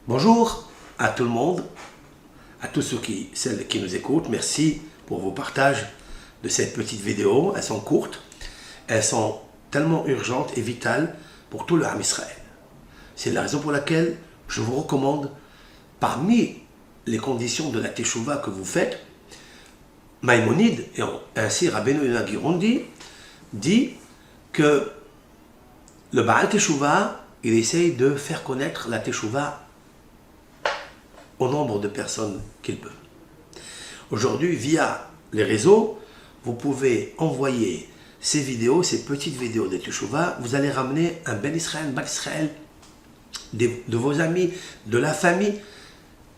Bonjour à tout le monde, à tous celles qui nous écoutent. Merci pour vos partages de cette petite vidéo. Elles sont courtes, elles sont tellement urgentes et vitales pour tout le Ham Israël. C'est la raison pour laquelle je vous recommande, parmi les conditions de la Teshuvah que vous faites, Maïmonide, et ainsi Rabbeinu Yonah Girondi, dit que le Baal Teshuvah, il essaye de faire connaître la Teshuvah au nombre de personnes qu'il peut. Aujourd'hui, via les réseaux, vous pouvez envoyer ces vidéos, ces petites vidéos de Teshuvah. Vous allez ramener un Ben Israël, Bat Israël, de vos amis, de la famille.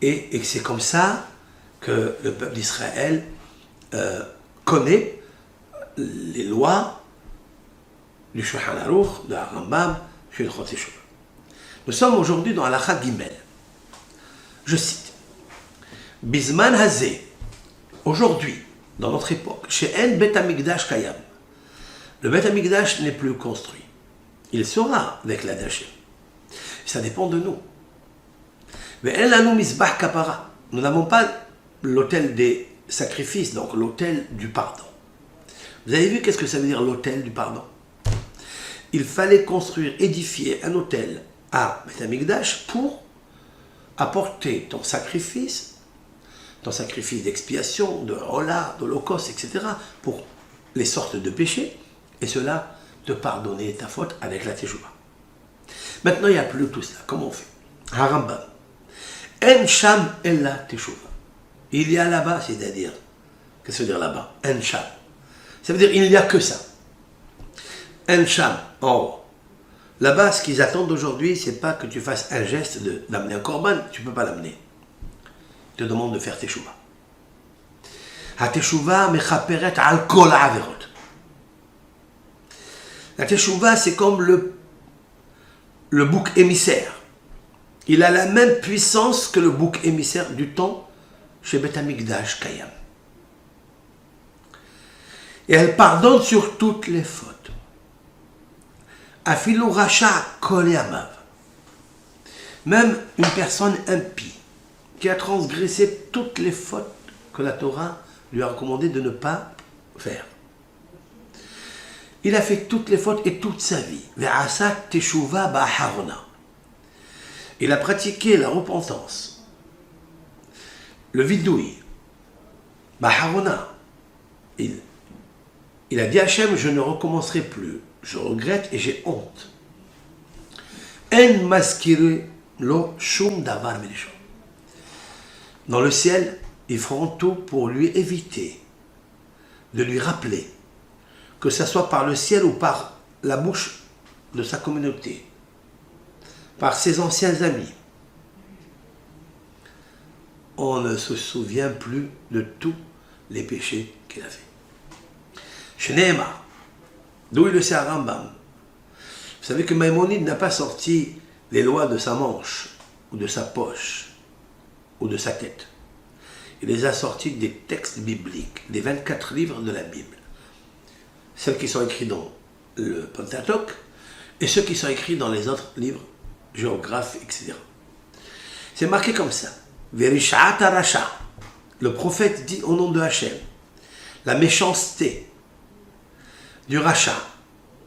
Et c'est comme ça que le peuple d'Israël connaît les lois du Shulchan Aruch, de Rambam, du Hilchot Teshuvah. Nous sommes aujourd'hui dans Halakha Gimel. Je cite, Bizman Hazé, aujourd'hui, dans notre époque, chez En Bet Hamikdash Kayam, le Bet Hamikdash n'est plus construit. Il sera avec la Dachem. Ça dépend de nous. Mais En Lanu Mizbah Kapara, nous n'avons pas l'autel des sacrifices, donc l'autel du pardon. Vous avez vu qu'est-ce que ça veut dire l'autel du pardon? Il fallait construire, édifier un autel à Bet Hamikdash pour apporter ton sacrifice d'expiation, de hola, d'holocauste, etc., pour les sortes de péchés, et cela te pardonner ta faute avec la Teshuvah. Maintenant, il n'y a plus tout cela. Comment on fait? Harambam. En sham ella Teshuvah. Il y a là-bas, c'est-à-dire, qu'est-ce que ça veut dire là-bas? En sham. Ça veut dire il n'y a que ça. En sham, en haut. Là-bas, ce qu'ils attendent aujourd'hui, c'est pas que tu fasses un geste d'amener un korban, tu ne peux pas l'amener. Ils te demandent de faire teshuvah. Ha teshuvah mechaperet al kol ha'averot. La teshuvah, c'est comme le bouc émissaire. Il a la même puissance que le bouc émissaire du temps chez Bet Hamikdash Kayam. Et elle pardonne sur toutes les fautes. Afilu Racha Kol Amav. Même une personne impie qui a transgressé toutes les fautes que la Torah lui a recommandé de ne pas faire. Il a fait toutes les fautes et toute sa vie. Ve'asa Teshuvah ba'harona. Il a pratiqué la repentance, le vidouille, ba'harona. Il a dit à Hachem, je ne recommencerai plus. Je regrette et j'ai honte. En maskire lo shum davar melishon. Dans le ciel, ils feront tout pour lui éviter de lui rappeler, que ce soit par le ciel ou par la bouche de sa communauté, par ses anciens amis. On ne se souvient plus de tous les péchés qu'il a fait. Shneema. D'où il le sait à Rambam. Vous savez que Maïmonide n'a pas sorti les lois de sa manche, ou de sa poche, ou de sa tête. Il les a sortis des textes bibliques, des 24 livres de la Bible. Ceux qui sont écrits dans le Pentateuch, et ceux qui sont écrits dans les autres livres, géographes, etc. C'est marqué comme ça. Verishat Arasha. Le prophète dit au nom de Hachem, la méchanceté du rachat,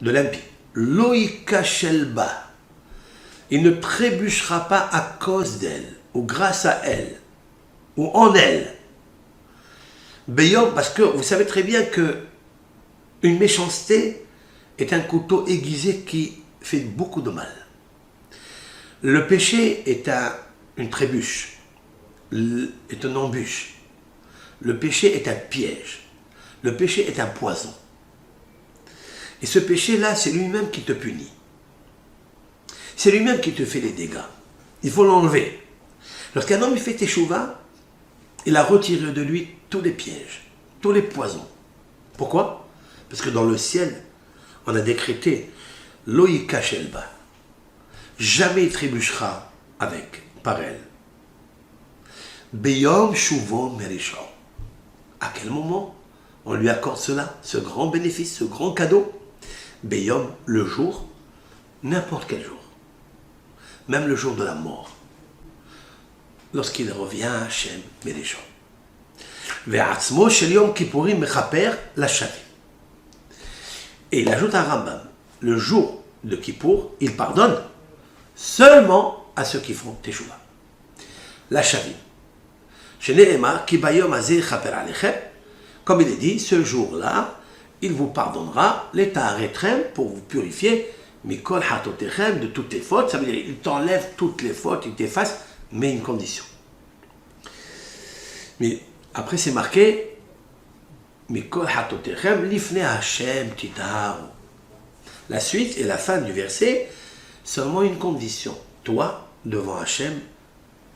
de l'impie, Loïka Shelba, il ne trébuchera pas à cause d'elle, ou grâce à elle, ou en elle. Beyom, parce que vous savez très bien que une méchanceté est un couteau aiguisé qui fait beaucoup de mal. Le péché est une trébuche, est une embûche. Le péché est un piège. Le péché est un poison. Et ce péché-là, c'est lui-même qui te punit. C'est lui-même qui te fait les dégâts. Il faut l'enlever. Lorsqu'un homme fait teshuvah, il a retiré de lui tous les pièges, tous les poisons. Pourquoi? Parce que dans le ciel, on a décrété Loïka Shelba. Jamais il trébuchera par elle. Beyom Shuvon Merishon. À quel moment on lui accorde cela, ce grand bénéfice, ce grand cadeau? Beyom, le jour, n'importe quel jour. Même le jour de la mort. lorsqu'il revient à Hachem Melechon. Ve'atzmo shel Yom Kippourim mechaper lashavim. Et il ajoute un Rambam, le jour de Kippour, il pardonne seulement à ceux qui font Teshuvah. Lashavim. Shene'emar ki bayom hazeh chaper alechem. Comme il est dit, ce jour-là, il vous pardonnera les ta'aretrem pour vous purifier mikol hatotechem de toutes les fautes. Ça veut dire il t'enlève toutes les fautes, il t'efface, mais une condition. Mais après c'est marqué mikol hatotechem lifnei Hashem titaharu. La suite et la fin du verset, seulement une condition. Toi, devant Hachem,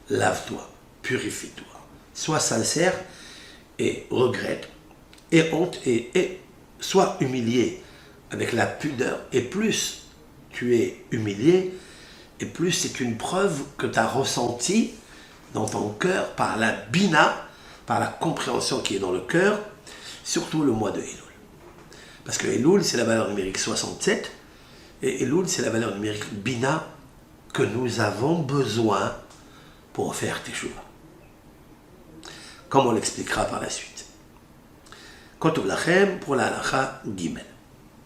lave-toi, purifie-toi. Sois sincère et regrette et honte et sois humilié avec la pudeur. Et plus tu es humilié, et plus c'est une preuve que tu as ressenti dans ton cœur par la bina, par la compréhension qui est dans le cœur, surtout le mois de Elul. Parce que Elul, c'est la valeur numérique 67, et Elul, c'est la valeur numérique bina que nous avons besoin pour faire Teshuvah. Comme on l'expliquera par la suite. Kotov lachem pour la halacha Gimel.